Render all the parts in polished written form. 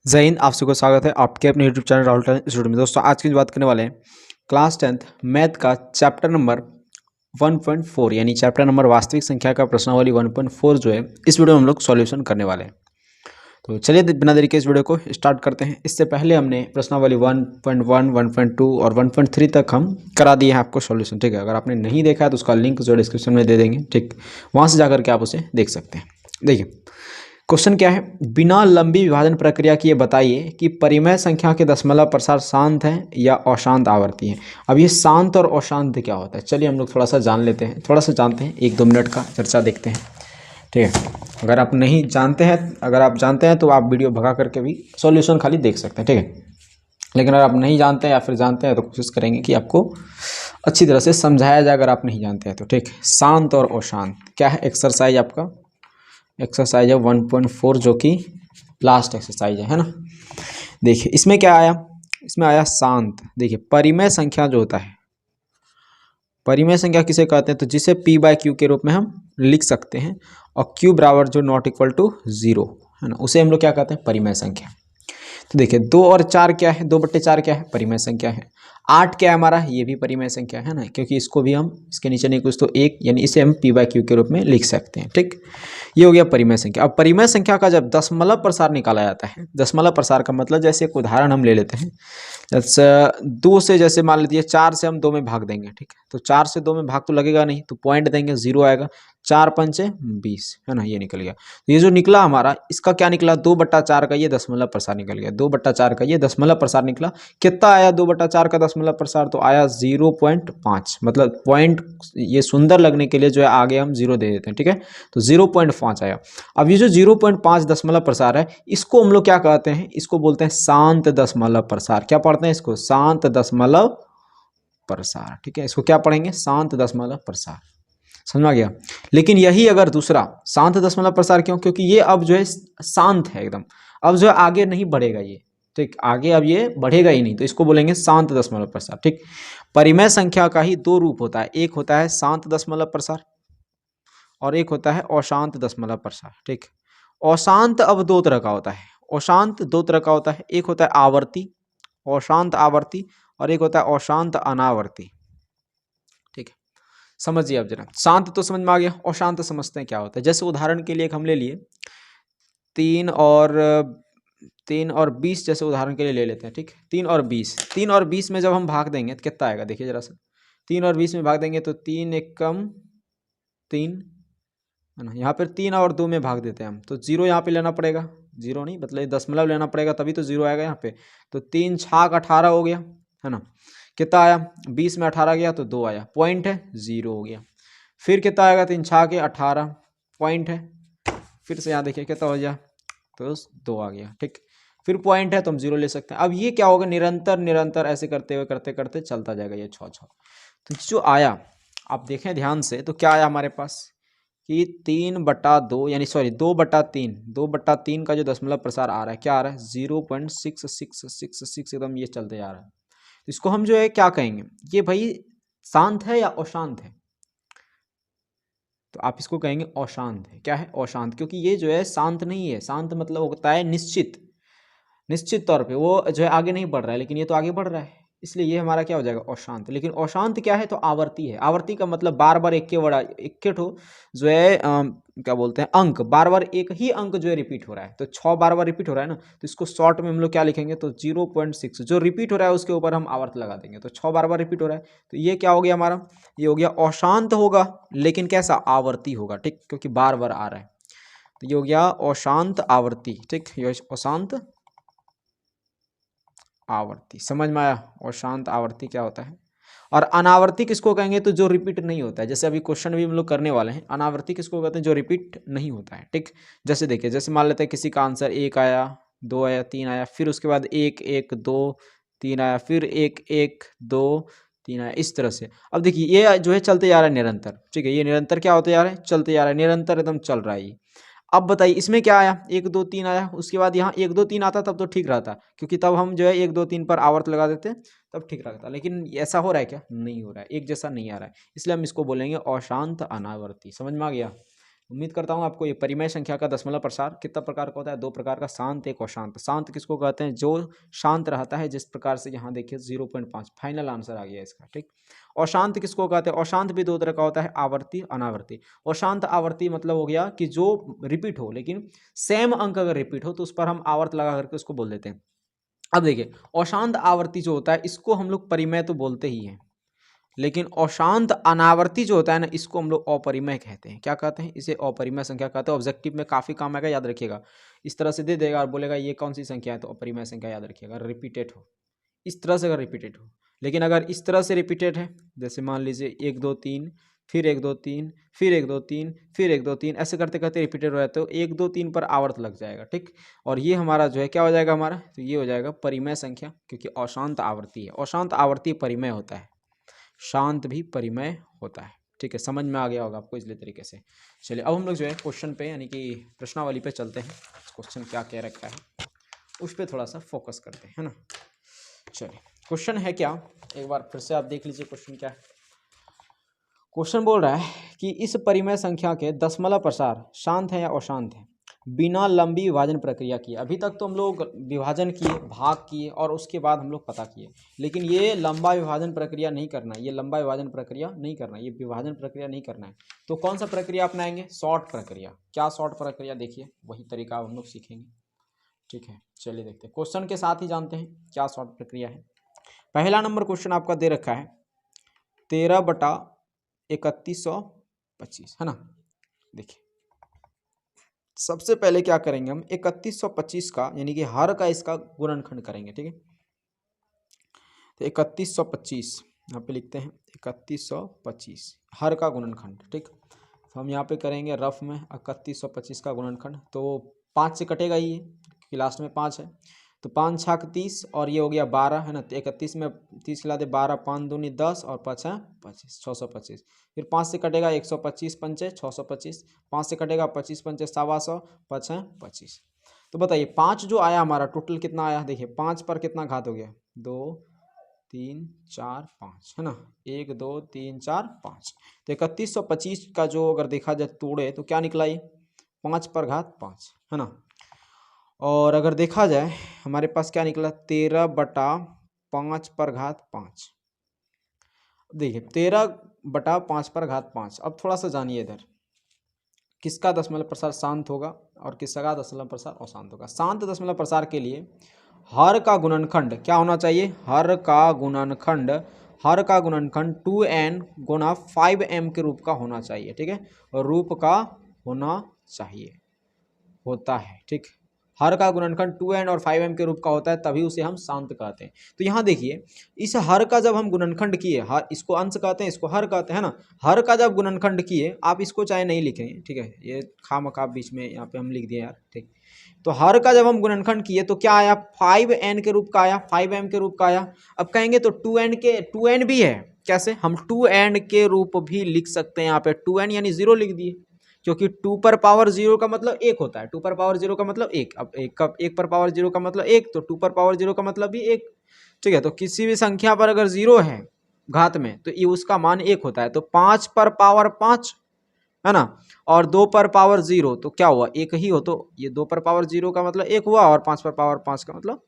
जय हिंद। आप सबको स्वागत है आपके अपने यूट्यूब चैनल राहुल इंस्टीट्यूट में। दोस्तों आज की जो बात करने वाले हैं क्लास 10th मैथ का चैप्टर नंबर 1.4 यानी चैप्टर नंबर वास्तविक संख्या का प्रश्नावली 1.4 जो है इस वीडियो में हम लोग सॉल्यूशन करने वाले हैं। तो चलिए बिना देरी के इस वीडियो को स्टार्ट करते हैं। इससे पहले हमने प्रश्नावली 1.1, 1.2 और 1.3 तक हम करा दिए हैं आपको सॉल्यूशन। ठीक है, अगर आपने नहीं देखा है तो उसका लिंक जो डिस्क्रिप्शन में दे देंगे। ठीक, वहाँ से जाकर के आप उसे देख सकते हैं। देखिए क्वेश्चन क्या है, बिना लंबी विभाजन प्रक्रिया की ये बताइए कि परिमेय संख्या के दशमलव प्रसार शांत है या अशांत आवर्ती है। अब ये शांत और अशांत क्या होता है, चलिए हम लोग थोड़ा सा जान लेते हैं, थोड़ा सा जानते हैं, 1-2 मिनट का चर्चा देखते हैं। ठीक है, अगर आप नहीं जानते हैं, अगर आप जानते हैं तो आप वीडियो भगा करके भी सॉल्यूशन खाली देख सकते हैं। ठीक है, लेकिन अगर आप नहीं जानते हैं या फिर जानते हैं तो कोशिश करेंगे कि आपको अच्छी तरह से समझाया जाए अगर आप नहीं जानते हैं तो। ठीक, शांत और अशांत क्या है, एक्सरसाइज आपका एक्सरसाइज है 1.4 जो कि लास्ट एक्सरसाइज है ना। देखिए इसमें क्या आया, इसमें आया शांत। देखिए परिमेय संख्या जो होता है, परिमेय संख्या किसे कहते हैं, तो जिसे p/q के रूप में हम लिख सकते हैं और q बराबर जो नॉट इक्वल टू 0 है ना, उसे हम लोग क्या कहते हैं, परिमेय संख्या। तो देखिए 2 और 4 क्या है, 2/4 क्या है, परिमेय संख्या है। 8 क्या है हमारा, ये भी परिमेय संख्या है ना, क्योंकि इसको भी हम इसके नीचे नहीं कुछ तो 1 यानी इसे हम p/q के रूप में लिख सकते हैं। ठीक, ये हो गया परिमेय संख्या। अब परिमेय संख्या का जब दशमलव प्रसार निकाला जाता है, दशमलव प्रसार का मतलब जैसे एक उदाहरण हम ले लेते हैं, जैसे 2 से, जैसे मान लीजिए 4 से हम 2 में भाग देंगे। ठीक है, तो 4 से 2 में भाग तो लगेगा नहीं, तो पॉइंट देंगे, 0 आएगा। 4×5 = 20 है ना, ये निकल गया। तो ये जो निकला हमारा, इसका क्या निकला, 2/4 का ये दशमलव प्रसार निकल गया। 2/4 का ये दशमलव प्रसार निकला। कितना आया 2/4 का दशमलव प्रसार, तो आया 0.5। मतलब पॉइंट ये सुंदर लगने के लिए जो है आगे हम 0 दे देते हैं। ठीक है, तो 0.5 आया। अब ये जो 0.5 दशमलव प्रसार है, इसको हम लोग क्या कहते हैं, इसको बोलते हैं शांत दशमलव प्रसार। क्या पढ़ते हैं इसको, शांत दशमलव प्रसार। ठीक है, इसको क्या पढ़ेंगे, शांत दशमलव प्रसार। समझ में आ गया। लेकिन यही अगर दूसरा शांत दशमलव प्रसार, क्यों, क्योंकि ये अब जो है शांत है एकदम, अब जो है आगे नहीं बढ़ेगा ये। ठीक, आगे अब ये बढ़ेगा ही नहीं, तो इसको बोलेंगे शांत दशमलव प्रसार। ठीक, परिमेय संख्या का ही 2 रूप होता है, एक होता है शांत दशमलव प्रसार और एक होता है अशांत दशमलव प्रसार। ठीक, अशांत अब 2 तरह का होता है, अशांत 2 तरह का होता है, एक होता है आवर्ती, अशांत आवर्ती, और एक होता है अशांत अनावर्ती। ठीक है, समझिए अब जरा, शांत तो समझ में आ गया, अशांत समझते हैं क्या होता है। जैसे उदाहरण के लिए एक हम ले लिए 3 और 20, जैसे उदाहरण के लिए ले लेते हैं। ठीक, 3 और 20 में जब हम भाग देंगे तो कितना आएगा, देखिए जरा सा। 3 और 20 में भाग देंगे तो 3×1 = 3 है ना। यहाँ पर 3 और 2 में भाग देते हैं हम, तो 0 यहाँ पे लेना पड़ेगा, 0 नहीं मतलब दशमलव लेना पड़ेगा, तभी तो 0 आएगा यहाँ पे। तो 3×6 = 18 हो गया है ना। कितना आया, 20 में 18 गया तो 2 आया, पॉइंट है, 0 हो गया। फिर कितना आएगा, 3×6 = 18, पॉइंट है, फिर से यहाँ देखिए कितना हो गया, तो 2 आ गया। ठीक, फिर पॉइंट है तो हम 0 ले सकते हैं। अब ये क्या होगा, निरंतर निरंतर ऐसे करते हुए करते करते चलता जाएगा ये 6×6। तो जो आया, आप देखें ध्यान से, तो क्या आया हमारे पास कि 3/2 यानी सॉरी 2/3 का जो दशमलव प्रसार आ रहा है, क्या आ रहा है, 0.6666 एकदम ये चलते जा रहा है। तो इसको हम जो है क्या कहेंगे, ये भाई शांत है या अशांत है, तो आप इसको कहेंगे अशांत है। क्या है, अशांत, क्योंकि ये जो है शांत नहीं है। शांत मतलब होता है निश्चित, निश्चित तौर पे वो जो है आगे नहीं बढ़ रहा है, लेकिन ये तो आगे बढ़ रहा है, इसलिए ये हमारा क्या हो जाएगा, अशांत। लेकिन अशांत क्या है, तो आवर्ती है। आवर्ती का मतलब बार बार एक ठो जो है क्या बोलते हैं, अंक, बार बार एक ही अंक जो है रिपीट हो रहा है। तो 6 बार बार रिपीट हो रहा है ना, तो इसको शॉर्ट में हम लोग क्या लिखेंगे, तो 0.6 जो रिपीट हो रहा है उसके ऊपर हम आवर्त लगा देंगे। तो 6 बार बार रिपीट हो रहा है, तो ये क्या हो गया हमारा, ये हो गया अशांत होगा, लेकिन कैसा, आवर्ती होगा। ठीक, क्योंकि बार बार आ रहा है, तो ये हो गया अशांत आवर्ती। ठीक, ये अशांत आवर्ती, समझ में आया, और शांत आवर्ती क्या होता है। और अनावर्ती किसको कहेंगे, तो जो रिपीट नहीं होता है। जैसे अभी क्वेश्चन भी हम लोग करने वाले हैं, अनावर्ती किसको कहते हैं, जो रिपीट नहीं होता है। ठीक, जैसे देखिए, जैसे मान लेते हैं किसी का आंसर 1 आया, 2 आया, 3 आया, फिर उसके बाद 1 1 2 3 आया, फिर 1 1 2 3 आया, इस तरह से। अब देखिए ये जो है चलते जा रहा है निरंतर। ठीक है, ये निरंतर क्या होते जा रहा है, चलते जा रहा है, निरंतर एकदम चल रहा है ये। अब बताइए इसमें क्या आया, 1 2 3 आया, उसके बाद यहाँ 1 2 3 आता तब तो ठीक रहता, क्योंकि तब हम जो है 1 2 3 पर आवर्त लगा देते तब ठीक रहता। लेकिन ऐसा हो रहा है क्या, नहीं हो रहा है, एक जैसा नहीं आ रहा है, इसलिए हम इसको बोलेंगे अशांत अनावर्ती। समझ में आ गया। उम्मीद करता हूँ आपको ये परिमेय संख्या का दशमलव प्रसार कितना प्रकार का होता है, दो प्रकार का, शांत एक अशांत। शांत किसको कहते हैं, जो शांत रहता है, जिस प्रकार से यहाँ देखिए 0.5 फाइनल आंसर आ गया इसका, ठीक। अशांत किसको कहते हैं, अशांत भी दो तरह का होता है, आवर्ती अनावर्ती। अशांत आवर्ती मतलब हो गया कि जो रिपीट हो, लेकिन सेम अंक अगर रिपीट हो तो उस पर हम आवर्त लगा करके उसको बोल देते हैं। अब देखिए अशांत आवर्ती जो होता है इसको हम लोग परिमेय तो बोलते ही हैं, लेकिन अशांत अनावर्ती जो होता है ना, इसको हम लोग अपरिमेय कहते हैं। क्या कहते हैं, इसे अपरिमेय संख्या कहते हैं। ऑब्जेक्टिव में काफ़ी काम आएगा, याद रखिएगा। इस तरह से दे देगा और बोलेगा ये कौन सी संख्या है, तो अपरिमेय संख्या याद रखिएगा। रिपीटेड हो इस तरह से, अगर रिपीटेड हो, लेकिन अगर इस तरह से रिपीटेड है, जैसे मान लीजिए 1 2 3 फिर 1 2 3 फिर 1 2 3 फिर 1 2 3 ऐसे करते करते रिपीटेड हो जाते हो, 1 2 3 पर आवर्त लग जाएगा, ठीक। और ये हमारा जो है क्या हो जाएगा हमारा, तो ये हो जाएगा परिमेय संख्या, क्योंकि अशांत आवर्ती है। अशांत आवर्ती परिमेय होता है, शांत भी परिमेय होता है, ठीक है। समझ में आ गया होगा आपको इसलिए तरीके से। चलिए अब हम लोग जो है क्वेश्चन पे यानी कि प्रश्नावली पे चलते हैं। क्वेश्चन क्या कह रखा है उस पर थोड़ा सा फोकस करते हैं, है ना। चलिए क्वेश्चन है क्या, एक बार फिर से आप देख लीजिए क्वेश्चन क्या है। क्वेश्चन बोल रहा है कि इस परिमेय संख्या के दशमलव प्रसार शांत है या अशांत है बिना लंबी विभाजन प्रक्रिया किए। अभी तक तो हम लोग विभाजन किए, भाग किए और उसके बाद हम लोग पता किए, लेकिन ये लंबा विभाजन प्रक्रिया नहीं करना है, ये लंबा विभाजन प्रक्रिया नहीं करना है, ये विभाजन प्रक्रिया नहीं करना है। तो कौन सा प्रक्रिया अपनाएंगे, शॉर्ट प्रक्रिया। क्या शॉर्ट प्रक्रिया, देखिए वही तरीका हम लोग सीखेंगे, ठीक है। चलिए देखते हैं क्वेश्चन के साथ ही जानते हैं क्या शॉर्ट प्रक्रिया है। पहला नंबर क्वेश्चन आपका दे रखा है 13/3125, है ना। देखिए सबसे पहले क्या करेंगे हम, 3125 का यानी कि हर का इसका गुणनखंड करेंगे, ठीक है। तो 3125 यहाँ पे लिखते हैं, 3125 हर का गुणनखंड, ठीक। तो हम यहाँ पे करेंगे रफ में 3125 का गुणनखंड, तो 5 से कटेगा ही ये, क्योंकि लास्ट में 5 है। तो 5 छक 30 और ये हो गया 12, है ना। तो 31 में 30 खिला दे 12, 5 दूनी 10 और 5 है 25, 625। फिर 5 से कटेगा 125 पंचे 625, 5 से कटेगा 25 पंचे 125, 5 है 25। तो बताइए 5 जो आया हमारा टोटल कितना आया, देखिए 5 पर कितना घात हो गया, 2 3 4 5, है ना। 1 2 3 4 5। तो 3125 का जो अगर देखा जाए तोड़े तो क्या निकला, ये 5 पर घात 5, है ना। और अगर देखा जाए हमारे पास क्या निकला, 13/5 पर घात 5। देखिए 13/5 पर घात 5। अब थोड़ा सा जानिए इधर किसका दशमलव प्रसार शांत होगा और किसका दशमलव प्रसार अशांत होगा। शांत दशमलव प्रसार के लिए हर का गुणनखंड क्या होना चाहिए, हर का गुणनखंड 2n गुणा 5m के रूप का होना चाहिए, ठीक है। और रूप का होना चाहिए, होता है, ठीक। हर का गुणनखंड 2n और 5m के रूप का होता है, तभी उसे हम शांत कहते हैं। तो यहाँ देखिए इस हर का जब हम गुणनखंड किए, हर इसको अंश कहते हैं, इसको हर कहते हैं ना। हर का जब गुणनखंड किए, आप इसको चाहे नहीं लिखें, ठीक है, ये खामखा बीच में यहाँ पे हम लिख दिए यार, ठीक। तो हर का जब हम गुणनखंड किए तो क्या आया, 5n के रूप का आया, 5m के रूप का आया। अब कहेंगे तो 2n भी है, कैसे, हम 2n के रूप भी लिख सकते हैं। यहाँ पे 2n यानी 0 लिख दिए, क्योंकि 2 पर पावर 0 का मतलब 1 होता है, 2 पर पावर 0 का मतलब 1। अब 1 पर पावर 0 का मतलब 1, तो 2 पर पावर 0 का मतलब भी 1, ठीक है। तो किसी भी संख्या पर अगर 0 है घात में तो ये उसका मान 1 होता है। तो 5 पर पावर 5, है ना, और 2 पर पावर 0 तो क्या हुआ, 1 ही हो। तो ये 2 पर पावर 0 का मतलब 1 हुआ और 5 पर पावर 5 का मतलब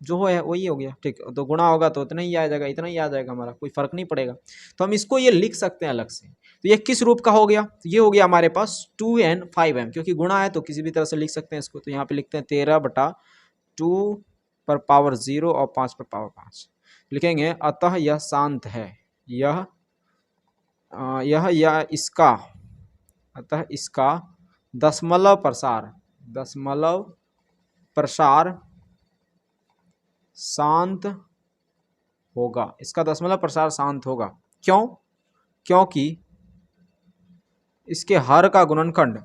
जो है वही हो गया, ठीक। तो गुणा होगा तो इतना ही आ जाएगा, इतना ही आ जाएगा, हमारा कोई फर्क नहीं पड़ेगा। तो हम इसको ये लिख सकते हैं अलग से। तो ये किस रूप का हो गया, तो ये हो गया हमारे पास 2n 5m, क्योंकि गुणा है तो किसी भी तरह से लिख सकते हैं इसको। तो यहाँ पे लिखते हैं 13/2 पर पावर 0 और 5 पर पावर 5 लिखेंगे। अतः यह शांत है, अतः इसका दशमलव प्रसार शांत होगा। इसका दशमलव प्रसार शांत होगा, क्यों, क्योंकि इसके हर का गुणनखंड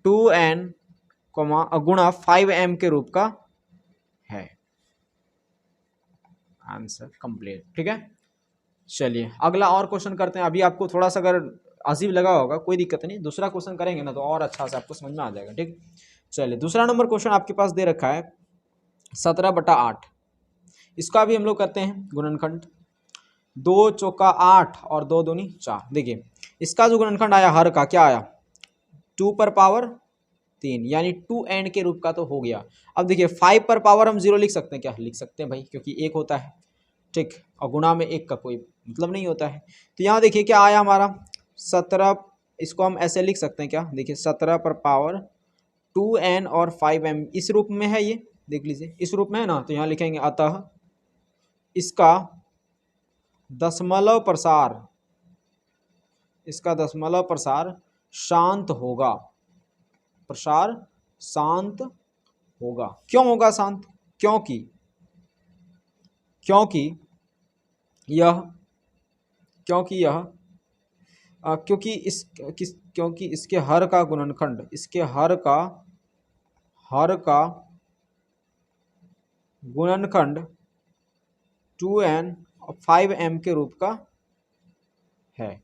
2n गुणा 5m के रूप का है। आंसर कंप्लीट, ठीक है। चलिए अगला और क्वेश्चन करते हैं। अभी आपको थोड़ा सा अगर अजीब लगा होगा कोई दिक्कत नहीं, दूसरा क्वेश्चन करेंगे ना तो और अच्छा से आपको समझ में आ जाएगा, ठीक। चलिए दूसरा नंबर क्वेश्चन आपके पास दे रखा है 17/8। इसका भी हम लोग करते हैं गुणनखंड। 2 चौका 8 और 2 दूनी 4। देखिए इसका जो गुणनखंड आया हर का क्या आया 2 पर पावर 3 यानी 2n के रूप का तो हो गया। अब देखिए 5 पर पावर हम 0 लिख सकते हैं क्या? लिख सकते हैं भाई, क्योंकि 1 होता है, ठीक, और गुणा में 1 का कोई मतलब नहीं होता है। तो यहाँ देखिए क्या आया हमारा 17, इसको हम ऐसे लिख सकते हैं क्या? देखिए 17 पर पावर 2n और 5m इस रूप में है, ये देख लीजिए इस रूप में है ना। तो यहाँ लिखेंगे अतः इसका दशमलव प्रसार, इसका दशमलव प्रसार शांत होगा, प्रसार शांत होगा। क्यों होगा शांत? क्योंकि क्योंकि यह क्योंकि यह क्योंकि क्योंकि इसके हर का गुणनखंड, इसके हर का गुणनखंड 2n और 5m के रूप का है।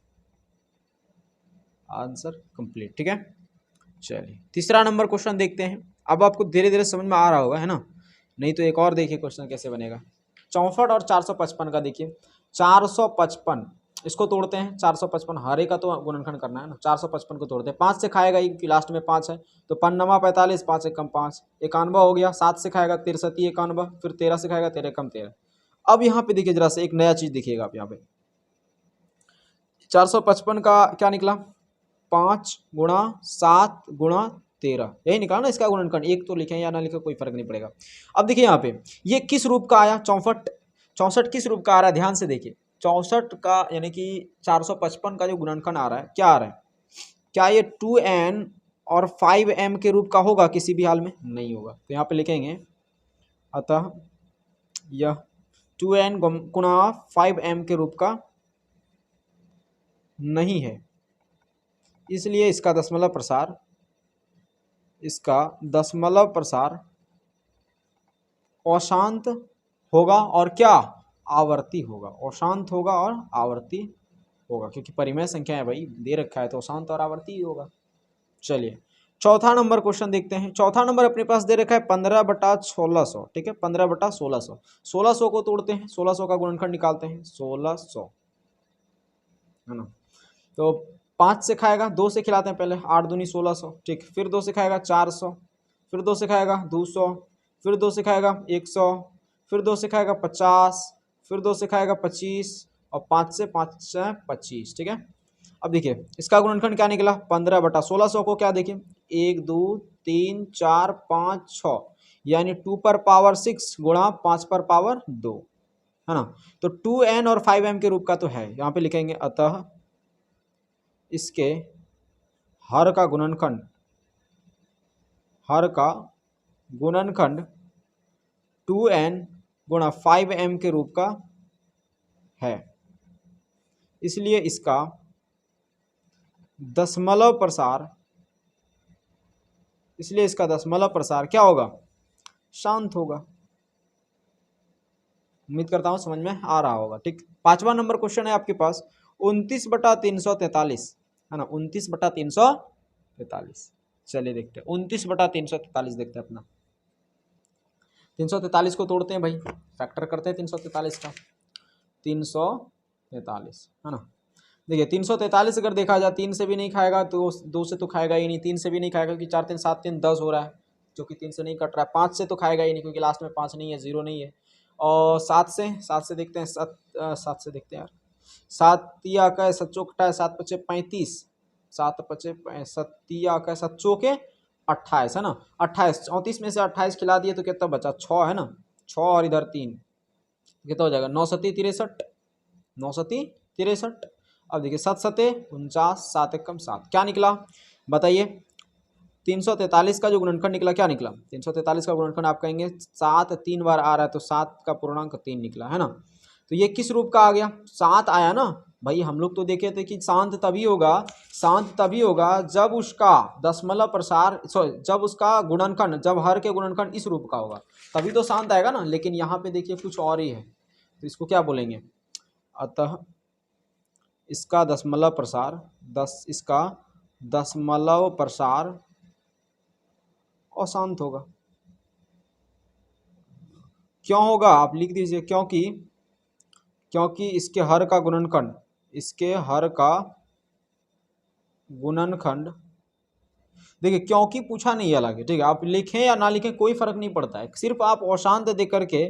आंसर कंप्लीट, ठीक है। चलिए तीसरा नंबर क्वेश्चन देखते हैं। अब आपको धीरे धीरे समझ में आ रहा होगा, है ना? नहीं तो एक और देखिए क्वेश्चन कैसे बनेगा। 64 और 455 का देखिए। 455 इसको तोड़ते हैं, 455 हरे का तो गुणनखंड करना है ना। 455 को तोड़ते हैं, 5 से खाएगा ही क्योंकि लास्ट में 5 है, तो 5 9 45, 5 एकम 5, 91 हो गया। 7 से खाएगा 63 91, फिर 13 से खाएगा 13 एकम 13। अब यहाँ पे देखिए जरा से एक नया चीज देखिएगा आप यहाँ पे। 455 का क्या निकला 5 गुणा 7 गुणा 13, यही निकाला ना इसका गुणनखंड। एक तो लिखें या ना लिखें कोई फर्क नहीं पड़ेगा। अब देखिए यहाँ पे ये किस रूप का आया 64, 64 किस रूप का आ रहा है ध्यान से देखिए। 64 का यानी कि 455 का जो गुणनखंड आ रहा है क्या आ रहा है? क्या ये 2n और 5m के रूप का होगा? किसी भी हाल में नहीं होगा। तो यहाँ पे लिखेंगे अतः यह 2n गुणा 5m के रूप का नहीं है, इसलिए इसका दशमलव प्रसार, इसका दशमलव प्रसार अशांत होगा और क्या आवर्ती होगा। अशांत होगा और आवर्ती होगा, क्योंकि परिमेय संख्या है भाई, दे रखा है तो अशांत और आवर्ती ही होगा। चलिए चौथा नंबर क्वेश्चन देखते हैं। चौथा नंबर अपने पास दे रखा है 15/1600, ठीक है 15/1600। 1600 को तोड़ते हैं, 1600 का गुणनखंड निकालते हैं, 1600 है ना। तो 5 से खाएगा, 2 से खिलाते हैं पहले, 8 दूनी 1600, ठीक। फिर 2 से खाएगा 400, फिर 2 से खाएगा 200, फिर 2 से खाएगा 100, फिर 2 से खाएगा 50, फिर 2 से खाएगा 25 और 5 से 5 से 25, ठीक है। अब देखिए इसका गुणनखंड क्या निकला 15/1600 को क्या देखिए 1 2 3 4 5 6 यानी 2 पर पावर 6 गुणा 5 पर पावर 2, है ना। तो 2n और 5m के रूप का तो है, यहाँ पे लिखेंगे अतः इसके हर का गुणनखंड, हर का गुणनखंड 2n गुणा 5m के रूप का है, इसलिए इसका दशमलव प्रसार, इसलिए इसका दशमलव प्रसार क्या होगा शांत होगा। उम्मीद करता हूं समझ में आ रहा होगा, ठीक। पांचवा नंबर क्वेश्चन है आपके पास 29/343, है ना 29/343। चलिए देखते हैं 29/343 देखते हैं अपना। 343 को तोड़ते हैं भाई, फैक्टर करते हैं 343 का, 343 है ना। देखिए 343 अगर देखा जाए 3 से भी नहीं खाएगा तो 2 से तो खाएगा ही नहीं, 3 से भी नहीं खाएगा क्योंकि 4 3 7 3 10 हो रहा है, जो कि 3 से नहीं कट रहा है। 5 से तो खाएगा ही नहीं क्योंकि लास्ट में 5 नहीं है, 0 नहीं है। और 7 से देखते हैं, 7 से देखते हैं यार। 7 तिया का 7 चौकटा है, 7 पचे 35, 7 पचे 7 तिया का 7 चौके 28 है ना। 28 34 में से 28 खिला दिए तो कितना बचा 6 है ना। 6 और इधर 3 कितना हो जाएगा 9 सती 63, 9 सती 63। अब देखिए 7 सते 49, 7 एकम 7, क्या निकला बताइए। 343 का जो गुणनखंड निकला क्या निकला 343 का गुणनखंड आप कहेंगे 7 3 बार आ रहा है तो 7 का पूर्णांक 3 निकला, है ना। तो ये किस रूप का आ गया 7 आया ना भाई। हम लोग तो देखे थे कि शांत तभी होगा जब उसका दशमलव प्रसार, सॉरी जब उसका गुणनखंड, जब हर के गुणनखंड इस रूप का होगा तभी तो शांत आएगा ना। लेकिन यहाँ पे देखिए कुछ और ही है, तो इसको क्या बोलेंगे अतः इसका दशमलव प्रसार, इसका दशमलव प्रसार अशांत होगा। क्यों होगा आप लिख दीजिए, क्योंकि क्योंकि इसके हर का गुणनखंड, इसके हर का गुणनखंड, देखिए क्योंकि पूछा नहीं है हालांकि, ठीक है, आप लिखें या ना लिखें कोई फर्क नहीं पड़ता है, सिर्फ आप अशांत दे करके,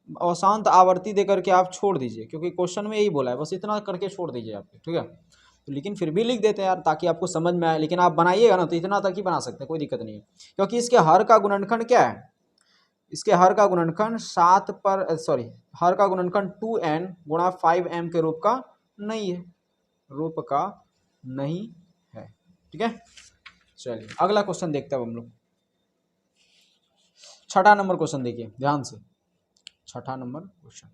अशांत आवर्ती दे करके आप छोड़ दीजिए, क्योंकि क्वेश्चन में यही बोला है, बस इतना करके छोड़ दीजिए आप, ठीक है। तो लेकिन फिर भी लिख देते हैं यार ताकि आपको समझ में आए, लेकिन आप बनाइएगा ना तो इतना तक ही बना सकते हैं, कोई दिक्कत नहीं है। क्योंकि इसके हर का गुणनखंड क्या है, इसके हर का गुणनखंड 7 पर सॉरी हर का गुणनखंड 2n गुणा 5m के रूप का नहीं है, रूप का नहीं है, ठीक है। चलिए अगला क्वेश्चन देखते हैं अब हम लोग। छठा नंबर क्वेश्चन देखिए ध्यान से, छठा नंबर क्वेश्चन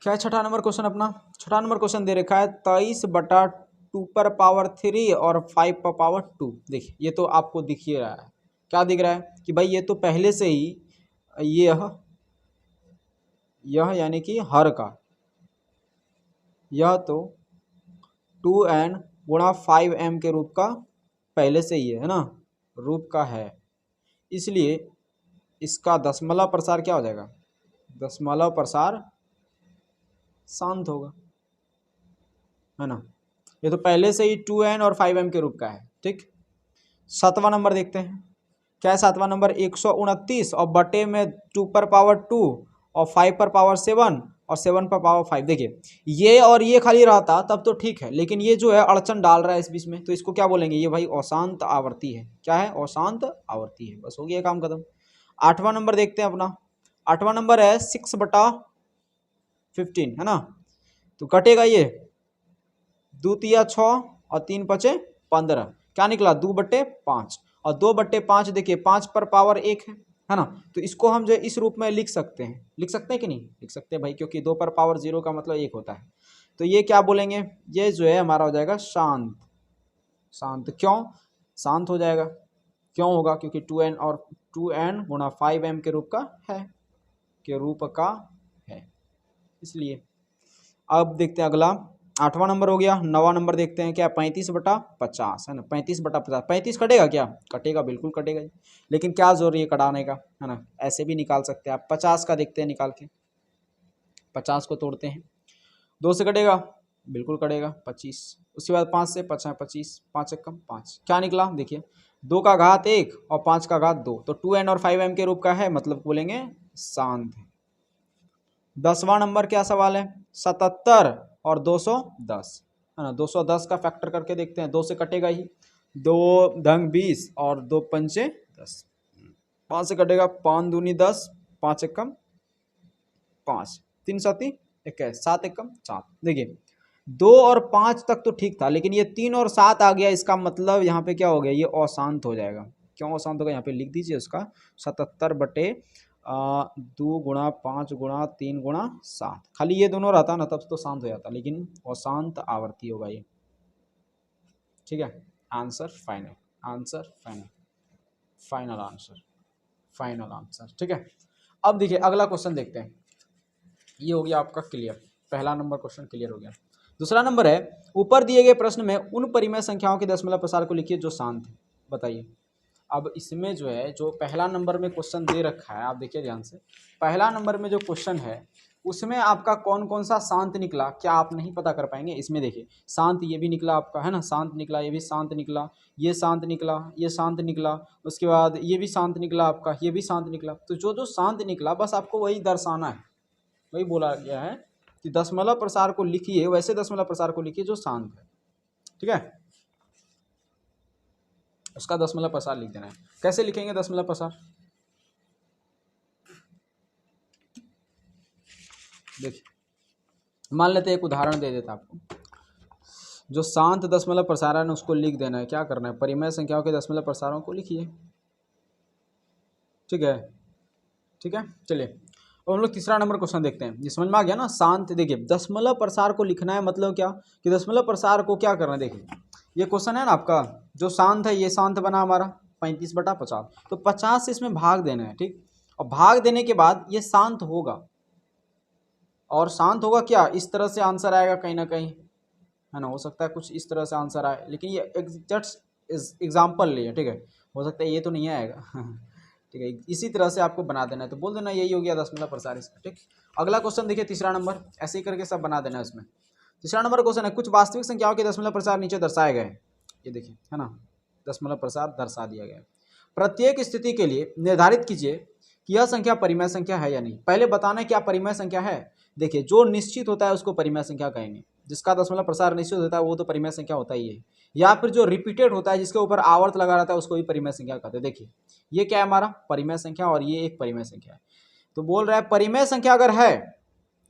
क्या है? छठा नंबर क्वेश्चन अपना, छठा नंबर क्वेश्चन दे रखा है 23/2 और 5/2। देखिए ये तो आपको दिख ही रहा है, क्या दिख रहा है कि भाई ये तो पहले से ही यह यानी कि हर का, यह तो 2n गुणा 5m के रूप का पहले से ही है ना, रूप का है, इसलिए इसका दशमलव प्रसार क्या हो जाएगा, दशमलव प्रसार शांत होगा, है ना। ये तो पहले से ही 2n और 5m के रूप का है, ठीक। सातवां नंबर देखते हैं, क्या है सातवां नंबर, 129 और बटे में 2/2 और 5/7 और 7/5। देखिए ये और ये खाली रहता तब तो ठीक है, लेकिन ये जो है अड़चन डाल रहा है इस बीच में, तो इसको क्या बोलेंगे, ये भाई अशांत आवर्ती है। क्या है? अशांत आवर्ती है, बस हो गया काम खत्म। आठवां नंबर देखते हैं अपना, आठवां नंबर है 6/15, है ना। तो कटेगा ये 2 तिया 6 और 3 पचे 15, क्या निकला 2/5, और 2/5 देखिए 5/1 है ना। तो इसको हम जो इस रूप में लिख सकते हैं, लिख सकते हैं कि नहीं लिख सकते भाई, क्योंकि 2/0 का मतलब 1 होता है। तो ये क्या बोलेंगे, ये जो है हमारा हो जाएगा शांत, शांत। क्यों शांत हो जाएगा, क्यों होगा, क्योंकि 2n और 2n गुणा 5m के रूप का है, के रूप का है, इसलिए। अब देखते हैं अगला, आठवां नंबर हो गया। नवा नंबर देखते हैं क्या, 35/50 है ना, 35/50, 35 कटेगा क्या, कटेगा, बिल्कुल कटेगा, लेकिन क्या जरूरी है कटाने का, है ना, ऐसे भी निकाल सकते हैं आप। 50 का देखते हैं निकाल के, 50 को तोड़ते हैं, 2 से कटेगा, बिल्कुल कटेगा, 25, उसके बाद 5 से 25, 5 एकम 5, क्या निकला देखिए 2 का घात 1 और 5 का घात 2, तो 2n और 5m के रूप का है, मतलब बोलेंगे शांत है। 10वां नंबर क्या सवाल है, 77 और 210, है ना, 210 का फैक्टर करके देखते हैं, 2 से कटेगा ही, 2 ढंग 20 और 2 पंचे 10, 5 से कटेगा, 5 दूनी 10, 5 एकम 5, 3 साती 21, 7 एकम 7। देखिए 2 और 5 तक तो ठीक था, लेकिन ये 3 और 7 आ गया, इसका मतलब यहाँ पे क्या हो गया, ये अशांत हो जाएगा। क्यों अशांत होगा, यहाँ पे लिख दीजिए उसका, 77/2 गुणा 5 गुणा 3 गुणा 7, खाली ये दोनों रहता ना तब तो शांत हो जाता, लेकिन अशांत आवर्ती होगा ये, ठीक है। Answer final, answer final, final answer, final answer, ठीक है। अब देखिए अगला क्वेश्चन देखते हैं, ये हो गया आपका क्लियर, पहला नंबर क्वेश्चन क्लियर हो गया। दूसरा नंबर है, ऊपर दिए गए प्रश्न में उन परिमेय संख्याओं के दशमलव प्रसार को लिखिए जो शांत है, बताइए। अब इसमें जो है, जो पहला नंबर में क्वेश्चन दे रखा है, आप देखिए ध्यान से, पहला नंबर में जो क्वेश्चन है उसमें आपका कौन कौन सा शांत निकला, क्या आप नहीं पता कर पाएंगे? इसमें देखिए शांत ये भी निकला आपका, है ना, शांत निकला, ये भी शांत निकला, ये शांत निकला, ये शांत निकला, उसके बाद ये भी शांत निकला आपका, ये भी शांत निकला। तो जो जो शांत निकला बस आपको वही दर्शाना है, वही बोला गया है कि दशमलव प्रसार को लिखिए, वैसे दशमलव प्रसार को लिखिए जो शांत है, ठीक है। उसका दशमलव प्रसार लिख देना है। कैसे लिखेंगे दशमलव प्रसार, देखिए मान लेते हैं, एक उदाहरण दे देता आपको, जो शांत दशमलव प्रसारण है उसको लिख देना है। क्या करना है, परिमेय संख्याओं के दशमलव प्रसारों को लिखिए, ठीक है, ठीक है। चलिए अब हम लोग तीसरा नंबर क्वेश्चन देखते हैं, ये समझ में आ गया ना, शांत। देखिए दशमलव प्रसार को लिखना है, मतलब क्या कि दशमलव प्रसार को क्या करना है, देखिए ये क्वेश्चन है ना आपका, जो शांत है ये शांत बना हमारा 35/50, तो 50 से इसमें भाग देना है, ठीक। और भाग देने के बाद ये शांत होगा, और शांत होगा क्या, इस तरह से आंसर आएगा कहीं ना कहीं, है ना, हो सकता है कुछ इस तरह से आंसर आए, लेकिन ये जस्ट एग्जाम्पल लिए, ठीक है, हो सकता है ये तो नहीं आएगा ठीक है। इसी तरह से आपको बना देना है, तो बोल देना यही हो गया दशमलव प्रसार इसका। ठीक, अगला क्वेश्चन देखिए तीसरा नंबर, ऐसे ही करके सब बना देना है उसमें। तीसरा नंबर क्वेश्चन है, कुछ वास्तविक संख्याओं के दशमलव प्रसार नीचे दर्शाए गए हैं। ये देखिए है ना, दशमलव प्रसार दर्शा दिया गया है। प्रत्येक स्थिति के लिए निर्धारित कीजिए कि यह संख्या परिमेय संख्या है या नहीं। पहले बताना है क्या परिमेय संख्या है। देखिए जो निश्चित होता है उसको परिमेय संख्या कहेंगे, जिसका दशमलव प्रसार निश्चित होता है वो तो परिमेय संख्या होता ही है। या फिर जो रिपीटेड होता है जिसके ऊपर आवर्त लगा रहता है उसको भी परिमेय संख्या कहते हैं। देखिए ये क्या है हमारा परिमेय संख्या और ये एक परिमेय संख्या है। तो बोल रहा है परिमेय संख्या अगर है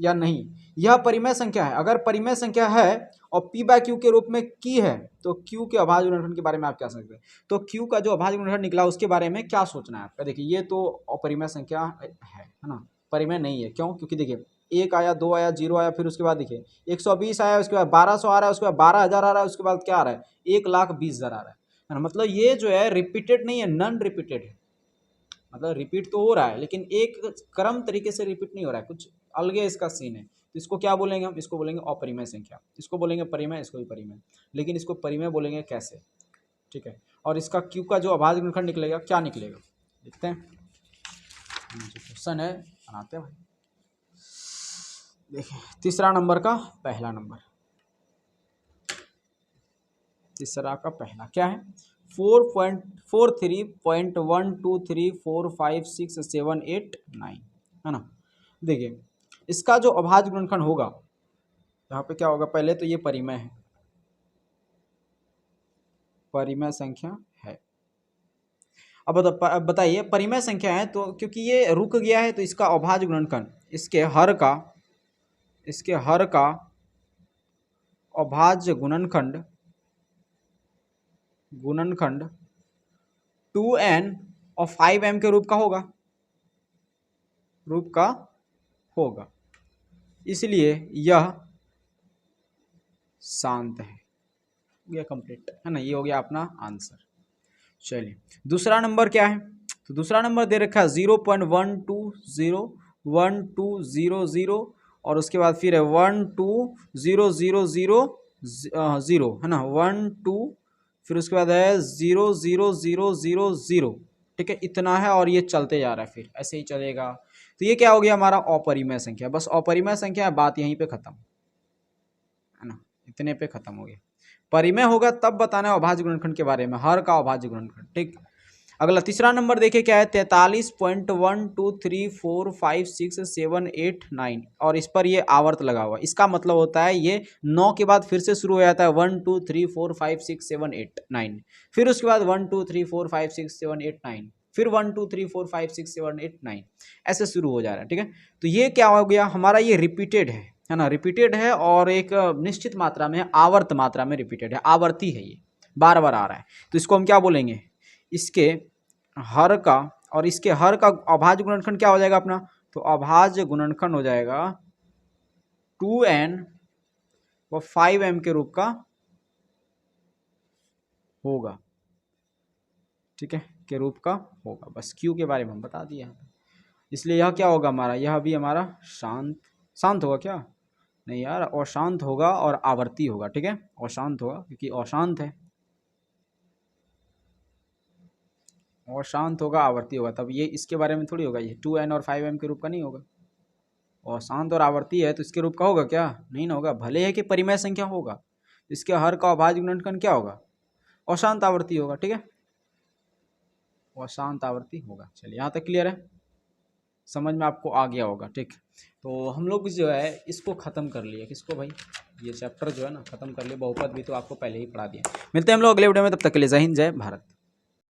या नहीं, यह परिमेय संख्या है। अगर परिमेय संख्या है और पी बाय क्यू के रूप में की है तो क्यू के अभाज्य गुणनखंड के बारे में आप क्या समझते हैं। तो क्यू का जो अभाज्य गुणनखंड निकला उसके बारे में क्या सोचना है आपका। देखिए ये तो अपरिमेय संख्या है ना, परिमेय नहीं है। क्यों, क्योंकि देखिए 1 आया, 2 आया, 0 आया, फिर उसके बाद देखिए 120 आया, उसके बाद 1200 आ रहा है, उसके बाद 12,000 आ रहा है, उसके बाद क्या आ रहा है 1,20,000 आ रहा है ना। मतलब ये जो है रिपीटेड नहीं है, नॉन रिपीटेड है। मतलब रिपीट तो हो रहा है लेकिन एक क्रम तरीके से रिपीट नहीं हो रहा है, कुछ अलगे इसका सीन है। तो इसको क्या बोलेंगे हम, इसको बोलेंगे अपरिमेय संख्या, इसको बोलेंगे परिमेय, इसको भी परिमेय, लेकिन इसको परिमेय बोलेंगे कैसे। ठीक है, और इसका क्यू का जो अभाज्य गुणनखंड निकलेगा क्या निकलेगा देखते हैं। क्वेश्चन है बनाते हैं भाई। देखिए तीसरा नंबर का पहला नंबर, तीसरा का पहला क्या है 4.43.123456789 है ना। देखिए इसका जो अभाज्य गुणनखंड होगा यहाँ पे क्या होगा, पहले तो ये परिमेय है, परिमेय संख्या है। अब बताइए परिमेय संख्या है तो क्योंकि ये रुक गया है तो इसका अभाज्य गुणनखंड इसके हर का अभाज्य गुणनखंड 2n और 5m के रूप का होगा, इसलिए यह शांत है। ये कंप्लीट है ना, ये हो गया अपना आंसर। चलिए दूसरा नंबर क्या है, तो दूसरा नंबर दे रखा है 0.1201200 और उसके बाद फिर है 12000 है ना, 12 फिर उसके बाद है 00000। ठीक है, इतना है और ये चलते जा रहा है, फिर ऐसे ही चलेगा। तो ये क्या हो गया हमारा अपरिमेय संख्या, बस अपरिमेय संख्या है, बात यहीं पे खत्म है ना, इतने पे खत्म हो गया। परिमेय होगा तब बताना है अभाज्य गुणनखंड के बारे में, हर का अभाज्य गुणनखंड। ठीक, अगला तीसरा नंबर देखिए क्या है 43.123456789 और इस पर ये आवर्त लगा हुआ। इसका मतलब होता है ये 9 के बाद फिर से शुरू हो जाता है 1 2 3 4 5 6 7 8 9, फिर उसके बाद 1 2 3 4 5 6 7 8 9, फिर 1 2 3 4 5 6 7 8 9 ऐसे शुरू हो जा रहा है। ठीक है, तो ये क्या हो गया हमारा, ये रिपीटेड है ना, रिपीटेड है और एक निश्चित मात्रा में आवर्त मात्रा में रिपीटेड है, आवर्ती है, ये बार बार आ रहा है। तो इसको हम क्या बोलेंगे, इसके हर का और इसके हर का अभाज्य गुणनखंड क्या हो जाएगा अपना, तो अभाज्य गुणनखंड हो जाएगा 2n व 5m के रूप का होगा। ठीक है, के रूप का होगा, बस क्यू के बारे में हम बता दिए हैं। इसलिए यह क्या होगा हमारा, यह भी हमारा शांत होगा क्या, नहीं यार अशांत होगा और आवर्ती होगा। ठीक है, अशांत होगा क्योंकि अशांत है, और शांत होगा आवर्ती होगा, तब ये इसके बारे में थोड़ी होगा, ये 2n और 5m के रूप का नहीं होगा। और शांत और आवर्ती है तो इसके रूप का होगा क्या, नहीं ना होगा, भले है कि परिमेय संख्या होगा, इसके हर का अभाज्य गुणनखंड क्या होगा, अशांत आवर्ती होगा। ठीक है, अशांत आवर्ती होगा। चलिए यहाँ तक क्लियर है, समझ में आपको आ गया होगा। ठीक, तो हम लोग जो है इसको ख़त्म कर लिए, किसको भाई, ये चैप्टर जो है ना ख़त्म कर लिए, बहुपद भी तो आपको पहले ही पढ़ा दिया। मिलते हैं हम लोग अगले वीडियो में, तब तक के लिए जय हिंद जय भारत।